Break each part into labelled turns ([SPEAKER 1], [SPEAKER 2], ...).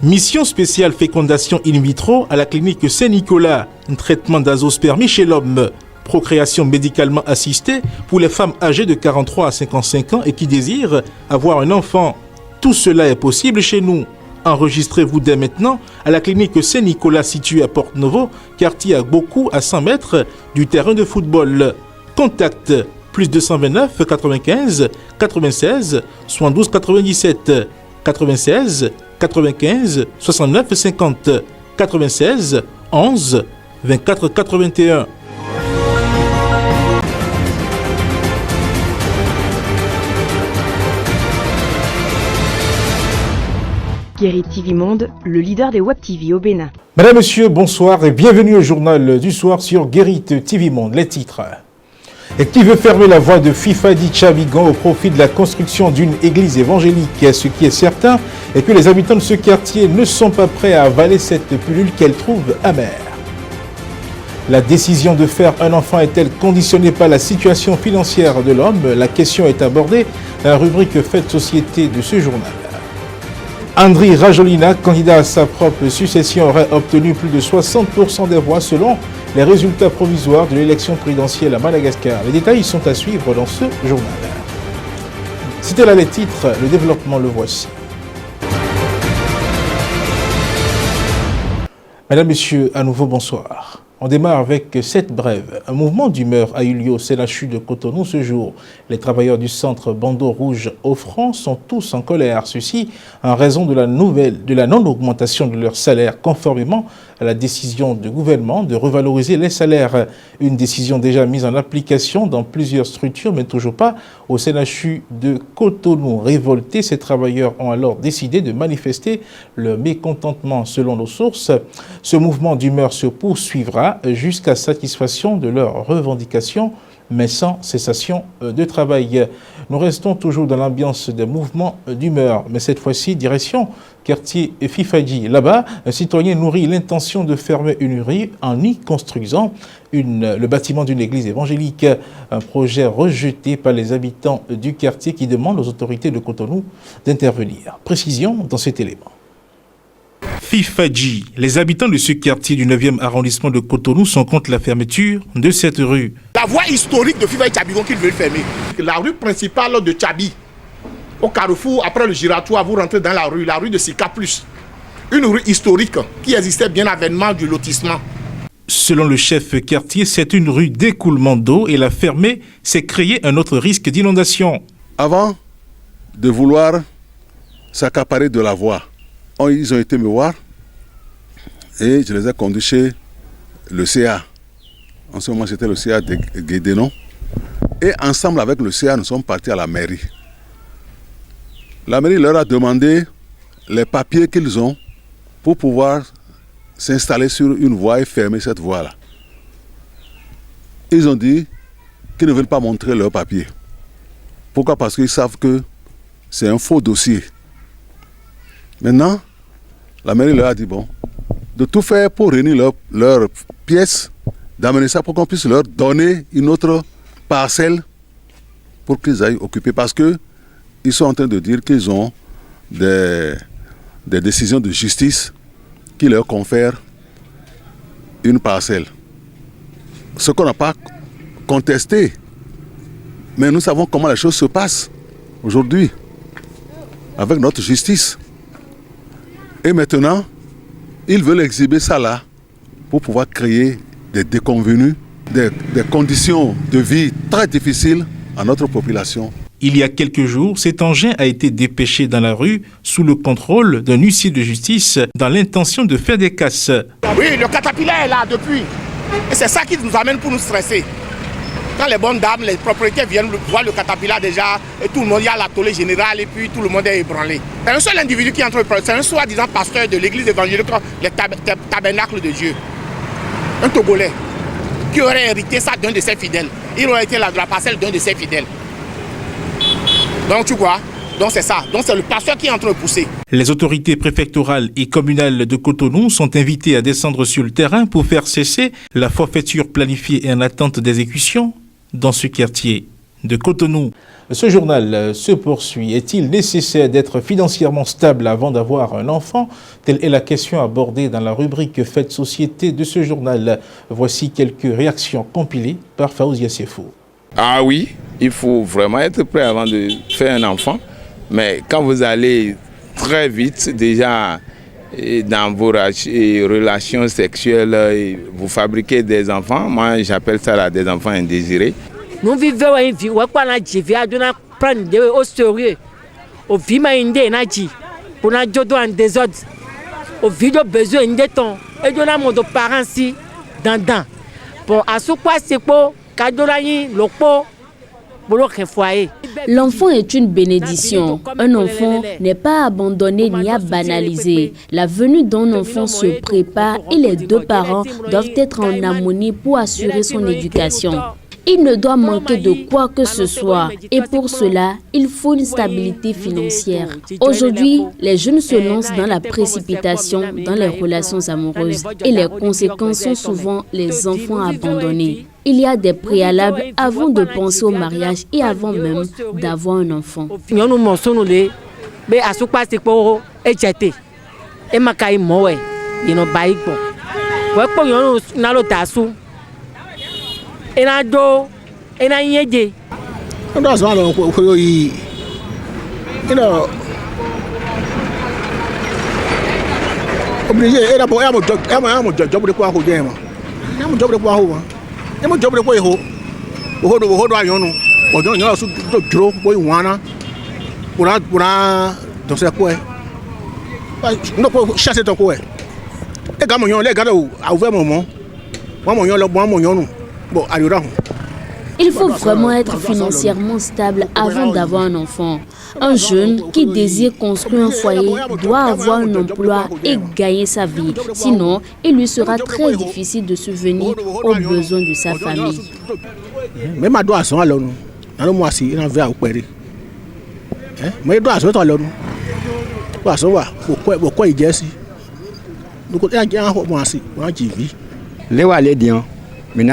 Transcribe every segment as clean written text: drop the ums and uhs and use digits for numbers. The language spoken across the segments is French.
[SPEAKER 1] Mission spéciale fécondation in vitro à la clinique Saint-Nicolas. Un traitement d'azospermie chez l'homme. Procréation médicalement assistée pour les femmes âgées de 43 à 55 ans et qui désirent avoir un enfant. Tout cela est possible chez nous. Enregistrez-vous dès maintenant à la clinique Saint-Nicolas située à Porte-Novo, quartier Agbokou à 100 mètres du terrain de football. Contact plus 229 95 96 72 97 96 95 69 50 96 11 24 81.
[SPEAKER 2] Guérit TV Monde, le leader des Web TV au Bénin.
[SPEAKER 1] Mesdames, Messieurs, bonsoir et bienvenue au journal du soir sur Guérit TV Monde. Les titres. Et qui veut fermer la voie de Fifadi Tchabigan au profit de la construction d'une église évangélique? Ce qui est certain est que les habitants de ce quartier ne sont pas prêts à avaler cette pilule qu'elles trouvent amère. La décision de faire un enfant est-elle conditionnée par la situation financière de l'homme? La question est abordée dans la rubrique Faits de société de ce journal. Andry Rajolina, candidat à sa propre succession, aurait obtenu plus de 60% des voix selon les résultats provisoires de l'élection présidentielle à Madagascar. Les détails sont à suivre dans ce journal. C'était là les titres, le développement le voici. Mesdames, Messieurs, à nouveau bonsoir. On démarre avec cette brève. Un mouvement d'humeur a eu lieu au CNHU de Cotonou ce jour. Les travailleurs du centre Bandeau Rouge offrant sont tous en colère. Ceci en raison de la non-augmentation de leur salaire conformément à la décision du gouvernement de revaloriser les salaires. Une décision déjà mise en application dans plusieurs structures, mais toujours pas au CNHU de Cotonou. Révoltés, ces travailleurs ont alors décidé de manifester leur mécontentement. Selon nos sources, ce mouvement d'humeur se poursuivra jusqu'à satisfaction de leurs revendications, mais sans cessation de travail. Nous restons toujours dans l'ambiance des mouvements d'humeur, mais cette fois-ci, direction quartier Fifadi. Là-bas, un citoyen nourrit l'intention de fermer une rue en y construisant le bâtiment d'une église évangélique. Un projet rejeté par les habitants du quartier qui demandent aux autorités de Cotonou d'intervenir. Précision dans cet élément. Fifadi. Les habitants de ce quartier du 9e arrondissement de Cotonou sont contre la fermeture de cette rue.
[SPEAKER 3] La voie historique de Fifadi Tchabigon qu'ils veulent fermer. La rue principale de Tchabi, au carrefour, après le giratoire, vous rentrez dans la rue de Sika Plus. Une rue historique qui existait bien à l'avènement du lotissement.
[SPEAKER 1] Selon le chef quartier, c'est une rue d'écoulement d'eau et la fermer, c'est créer un autre risque d'inondation.
[SPEAKER 4] Avant de vouloir s'accaparer de la voie, ils ont été me voir et je les ai conduits chez le CA. En ce moment, c'était le CA de Guédénon. Et ensemble avec le CA, nous sommes partis à la mairie. La mairie leur a demandé les papiers qu'ils ont pour pouvoir s'installer sur une voie et fermer cette voie-là. Ils ont dit qu'ils ne veulent pas montrer leurs papiers. Pourquoi? Parce qu'ils savent que c'est un faux dossier. Maintenant, la mairie leur a dit, bon, de tout faire pour réunir leurs pièces, d'amener ça pour qu'on puisse leur donner une autre parcelle pour qu'ils aillent occuper. Parce qu'ils sont en train de dire qu'ils ont des décisions de justice qui leur confèrent une parcelle. Ce qu'on n'a pas contesté. Mais nous savons comment les choses se passent aujourd'hui avec notre justice. Et maintenant, ils veulent exhiber ça là pour pouvoir créer des déconvenues, des conditions de vie très difficiles à notre population.
[SPEAKER 1] Il y a quelques jours, cet engin a été dépêché dans la rue sous le contrôle d'un huissier de justice dans l'intention de faire des casses.
[SPEAKER 3] Oui, le caterpillar est là depuis. Et c'est ça qui nous amène pour nous stresser. Quand les bonnes dames, les propriétaires viennent voir le caterpillar déjà, et tout le monde, il y a la tollée générale et puis tout le monde est ébranlé. C'est un seul individu qui entre, c'est un soi-disant pasteur de l'église évangélique, les tabernacles de Dieu. Un Togolais qui aurait hérité ça d'un de ses fidèles. Il aurait été de la parcelle d'un de ses fidèles. Donc tu vois, donc c'est ça. Donc c'est le pasteur qui est en train de pousser.
[SPEAKER 1] Les autorités préfectorales et communales de Cotonou sont invitées à descendre sur le terrain pour faire cesser la forfaiture planifiée et en attente d'exécution dans ce quartier de Cotonou. Ce journal se poursuit. Est-il nécessaire d'être financièrement stable avant d'avoir un enfant? Telle est la question abordée dans la rubrique Faits de société de ce journal. Voici quelques réactions compilées par Faouzia Sefou.
[SPEAKER 5] Ah oui, il faut vraiment être prêt avant de faire un enfant. Mais quand vous allez très vite, déjà dans vos relations sexuelles, vous fabriquez des enfants. Moi, j'appelle ça là, des enfants indésirés.
[SPEAKER 6] Nous vivons une vie où on a prendre au sérieux. Au vie pour na jodo en désordre. Au vie de besoin de temps. Et de la mode parents si dans. Pour à ce quoi c'est pour kadolayi lopo pour le foyer.
[SPEAKER 7] L'enfant est une bénédiction. Un enfant n'est pas abandonné ni à banaliser. La venue d'un enfant se prépare et les deux parents doivent être en harmonie pour assurer son éducation. Il ne doit manquer de quoi que ce soit et pour cela, il faut une stabilité financière. Aujourd'hui, les jeunes se lancent dans la précipitation dans les relations amoureuses et les conséquences sont souvent les enfants abandonnés. Il y a des préalables avant de penser au mariage et avant même d'avoir un enfant.
[SPEAKER 6] Enado, enayede.
[SPEAKER 8] That's one of you know. Obligé, era pour amo job de quoi ho jema. Amo job de quoi ho. Amo job de quoi ho. Ho do ayon no. O don yo su do dro boy wana. Pura donc c'est quoi? Non pour chasser ton quoi. Les gars mon les gars a ouvert moment. Moi mon le bon mon bon,
[SPEAKER 7] il faut vraiment être financièrement stable avant d'avoir un enfant. Un jeune qui désire construire un foyer doit avoir un emploi et gagner sa vie. Sinon, il lui sera très difficile de subvenir aux besoins de sa famille.
[SPEAKER 8] Même à doigt, alors nous, dans le mois ci, il en veut à opérer. Mais il doit se alors nous. Pourquoi il dit ainsi? Nous connaissons un mois ci, on a dit vie.
[SPEAKER 9] Les Walédiens. Il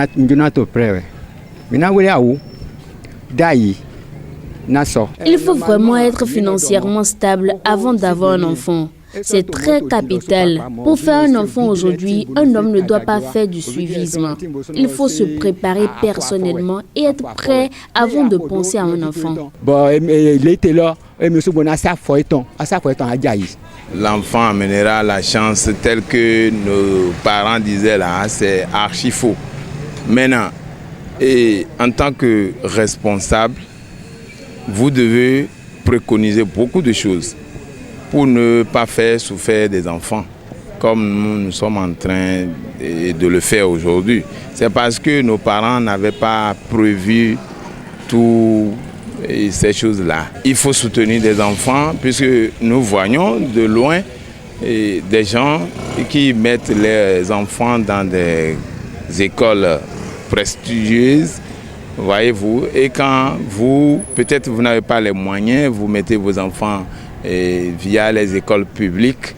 [SPEAKER 7] faut vraiment être financièrement stable avant d'avoir un enfant. C'est très capital. Pour faire un enfant aujourd'hui, un homme ne doit pas faire du suivisme. Il faut se préparer personnellement et être prêt avant de penser à un enfant.
[SPEAKER 5] L'enfant amènera la chance telle que nos parents disaient là, c'est archi faux. Maintenant, et en tant que responsable, vous devez préconiser beaucoup de choses pour ne pas faire souffrir des enfants, comme nous sommes en train de le faire aujourd'hui. C'est parce que nos parents n'avaient pas prévu toutes ces choses-là. Il faut soutenir des enfants, puisque nous voyons de loin des gens qui mettent les enfants dans des écoles prestigieuses, voyez-vous, et quand vous, peut-être vous n'avez pas les moyens, vous mettez vos enfants via les écoles publiques,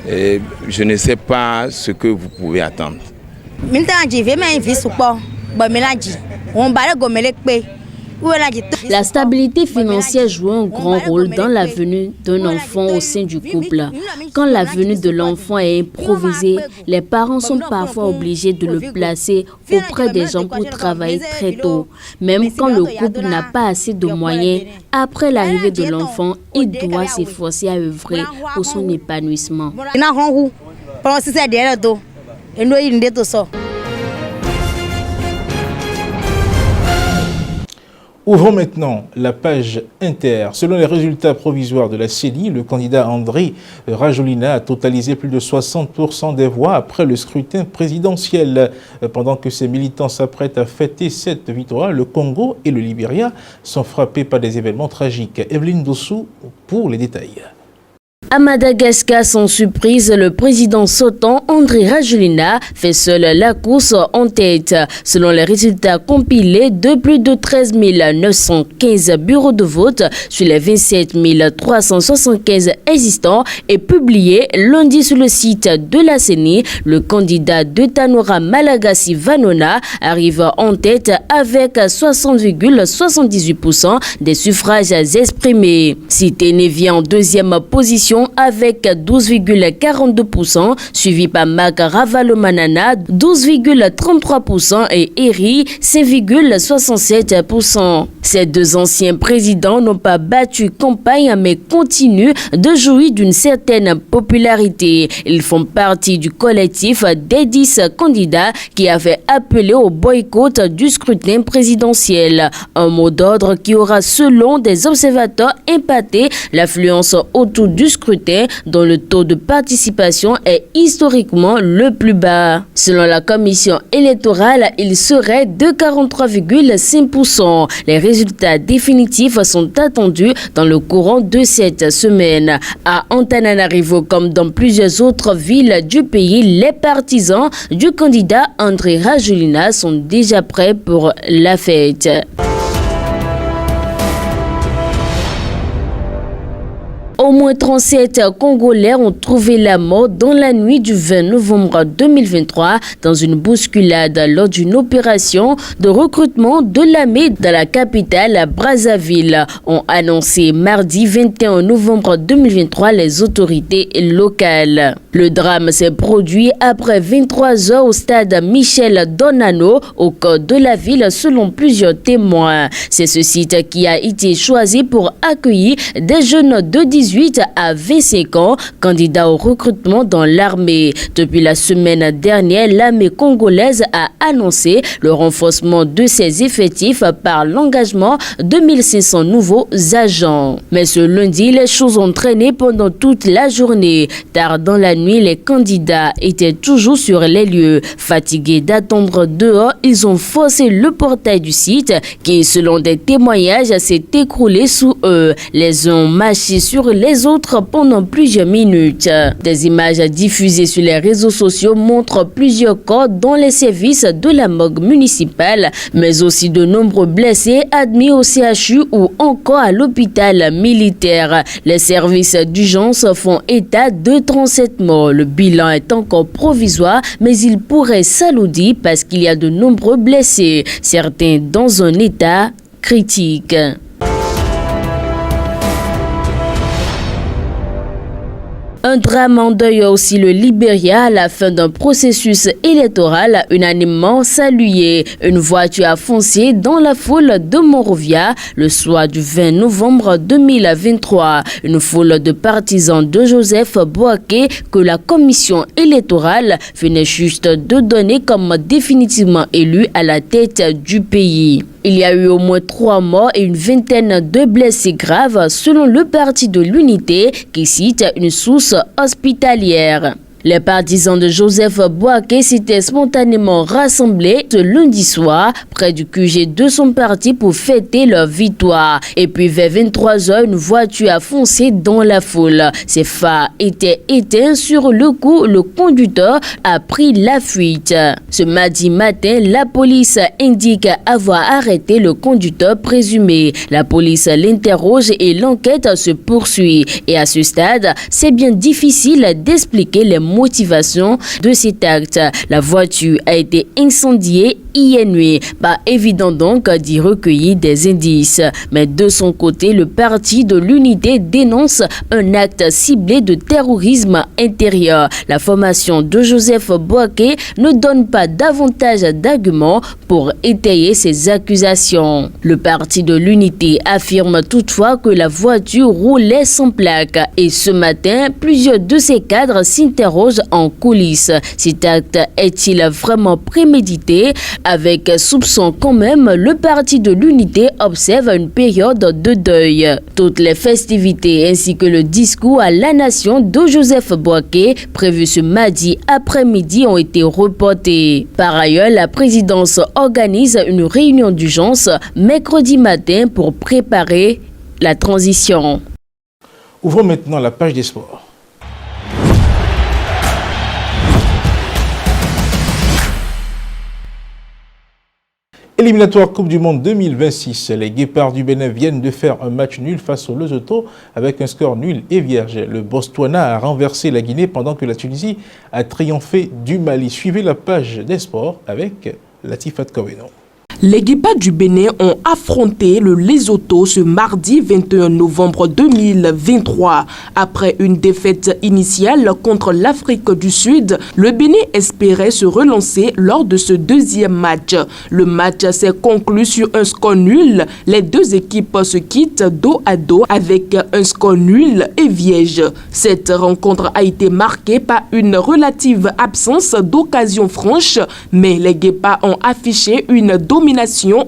[SPEAKER 5] je ne sais pas ce que vous pouvez attendre.
[SPEAKER 7] La stabilité financière joue un grand rôle dans la venue d'un enfant au sein du couple. Quand la venue de l'enfant est improvisée, les parents sont parfois obligés de le placer auprès des gens pour travailler très tôt. Même quand le couple n'a pas assez de moyens, après l'arrivée de l'enfant, il doit s'efforcer à œuvrer pour son épanouissement.
[SPEAKER 1] Ouvrons maintenant la page Inter. Selon les résultats provisoires de la CENI, le candidat André Rajoelina a totalisé plus de 60% des voix après le scrutin présidentiel. Pendant que ses militants s'apprêtent à fêter cette victoire, le Congo et le Libéria sont frappés par des événements tragiques. Evelyne Dossou pour les détails.
[SPEAKER 7] À Madagascar, sans surprise, le président sortant Andry Rajoelina fait seul la course en tête. Selon les résultats compilés de plus de 13 915 bureaux de vote sur les 27 375 existants et publiés lundi sur le site de la CENI, le candidat de Tanora Malagasy Vanona arrive en tête avec 60,78% des suffrages exprimés. Sitene vient en deuxième position avec 12,42%, suivi par Marc Ravalomanana 12,33% et Eri 5,67%. Ces deux anciens présidents n'ont pas battu campagne mais continuent de jouir d'une certaine popularité. Ils font partie du collectif des 10 candidats qui avaient appelé au boycott du scrutin présidentiel. Un mot d'ordre qui aura, selon des observateurs, impacté l'affluence autour du scrutin dont le taux de participation est historiquement le plus bas. Selon la commission électorale, il serait de 43,5%. Les résultats définitifs sont attendus dans le courant de cette semaine. À Antananarivo, comme dans plusieurs autres villes du pays, les partisans du candidat Andry Rajoelina sont déjà prêts pour la fête. Au moins 37 Congolais ont trouvé la mort dans la nuit du 20 novembre 2023 dans une bousculade lors d'une opération de recrutement de l'armée dans la capitale Brazzaville, ont annoncé mardi 21 novembre 2023 les autorités locales. Le drame s'est produit après 23 heures au stade Michel Donano au cœur de la ville selon plusieurs témoins. C'est ce site qui a été choisi pour accueillir des jeunes de 18 à 25 ans, candidats au recrutement dans l'armée. Depuis la semaine dernière, l'armée congolaise a annoncé le renforcement de ses effectifs par l'engagement de 1500 nouveaux agents. Mais ce lundi, les choses ont traîné pendant toute la journée. Tard dans la nuit, les candidats étaient toujours sur les lieux. Fatigués d'attendre dehors, ils ont forcé le portail du site qui, selon des témoignages, s'est écroulé sous eux. Les ont marché sur les autres pendant plusieurs minutes. Des images diffusées sur les réseaux sociaux montrent plusieurs corps dans les services de la morgue municipale, mais aussi de nombreux blessés admis au CHU ou encore à l'hôpital militaire. Les services d'urgence font état de 37 morts. Le bilan est encore provisoire, mais il pourrait s'alourdir parce qu'il y a de nombreux blessés, certains dans un état critique. Un drame endeuille aussi le Libéria à la fin d'un processus électoral unanimement salué. Une voiture a foncé dans la foule de Monrovia le soir du 20 novembre 2023. Une foule de partisans de Joseph Boaké que la commission électorale venait juste de donner comme définitivement élu à la tête du pays. Il y a eu au moins 3 morts et une vingtaine de blessés graves selon le Parti de l'Unité qui cite une source hospitalière. Les partisans de Joseph Boaké s'étaient spontanément rassemblés ce lundi soir près du QG de son parti pour fêter leur victoire. Et puis vers 23h, une voiture a foncé dans la foule. Ses phares étaient éteints. Sur le coup, le conducteur a pris la fuite. Ce mardi matin, la police indique avoir arrêté le conducteur présumé. La police l'interroge et l'enquête se poursuit. Et à ce stade, c'est bien difficile d'expliquer les motivation de cet acte. La voiture a été incendiée hier nuit. Pas évident donc d'y recueillir des indices. Mais de son côté, le Parti de l'Unité dénonce un acte ciblé de terrorisme intérieur. La formation de Joseph Boaké ne donne pas davantage d'arguments pour étayer ces accusations. Le Parti de l'Unité affirme toutefois que la voiture roulait sans plaque. Et ce matin, plusieurs de ses cadres s'interrogent en coulisses. Cet acte est-il vraiment prémédité? Avec soupçon quand même, le Parti de l'Unité observe une période de deuil. Toutes les festivités ainsi que le discours à la nation de Joseph Boaké prévu ce mardi après-midi ont été reportés. Par ailleurs, la présidence organise une réunion d'urgence mercredi matin pour préparer la transition.
[SPEAKER 1] Ouvrons maintenant la page des sports. Éliminatoire Coupe du Monde 2026, les Guépards du Bénin viennent de faire un match nul face au Lesotho avec un score nul et vierge. Le Botswana a renversé la Guinée pendant que la Tunisie a triomphé du Mali. Suivez la page des sports avec Latifat Koweno.
[SPEAKER 10] Les Guépards du Bénin ont affronté le Lesotho ce mardi 21 novembre 2023. Après une défaite initiale contre l'Afrique du Sud, le Bénin espérait se relancer lors de ce deuxième match. Le match s'est conclu sur un score nul. Les deux équipes se quittent dos à dos avec un score nul et vierge. Cette rencontre a été marquée par une relative absence d'occasion franche, mais les Guépards ont affiché une domination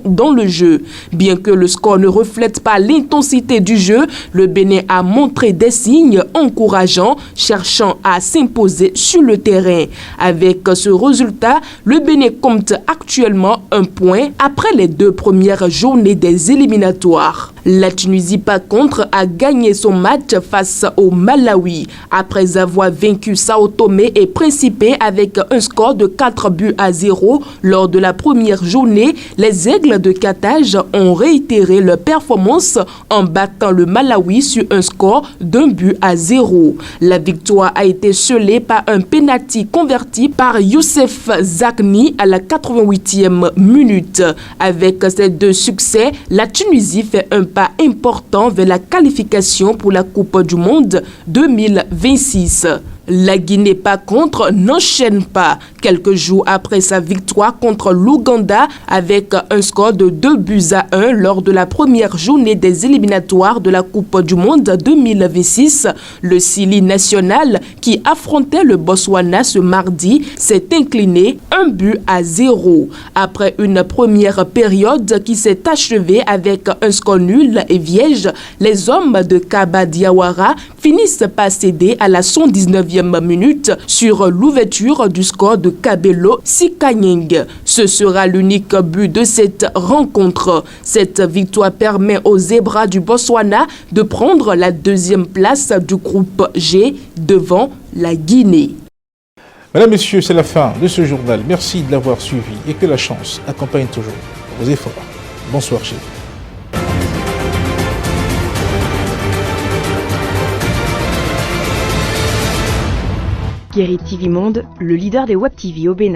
[SPEAKER 10] dans le jeu. Bien que le score ne reflète pas l'intensité du jeu, le Bénin a montré des signes encourageants, cherchant à s'imposer sur le terrain. Avec ce résultat, le Bénin compte actuellement 1 point après les 2 premières journées des éliminatoires. La Tunisie, par contre, a gagné son match face au Malawi. Après avoir vaincu Sao Tomé et Principe avec un score de 4-0 lors de la première journée, les Aigles de Carthage ont réitéré leur performance en battant le Malawi sur un score d'1-0. La victoire a été scellée par un penalty converti par Youssef Zaghni à la 88e minute. Avec ces 2 succès, la Tunisie fait un pas important vers la qualification pour la Coupe du Monde 2026. La Guinée, par contre, n'enchaîne pas. Quelques jours après sa victoire contre l'Ouganda avec un score de 2-1 lors de la première journée des éliminatoires de la Coupe du Monde 2026, le Sili national, qui affrontait le Botswana ce mardi, s'est incliné 1-0. Après une première période qui s'est achevée avec un score nul et vierge, les hommes de Kaba Diawara finissent par céder à la 119e minute sur l'ouverture du score de Kabelo Sikanying. Ce sera l'unique but de cette rencontre. Cette victoire permet aux Zébras du Botswana de prendre la 2e place du groupe G devant la Guinée.
[SPEAKER 1] Mesdames, Messieurs, c'est la fin de ce journal. Merci de l'avoir suivi et que la chance accompagne toujours vos efforts. Bonsoir chez vous.
[SPEAKER 2] Guéri TV Monde, le leader des Web TV au Bénin.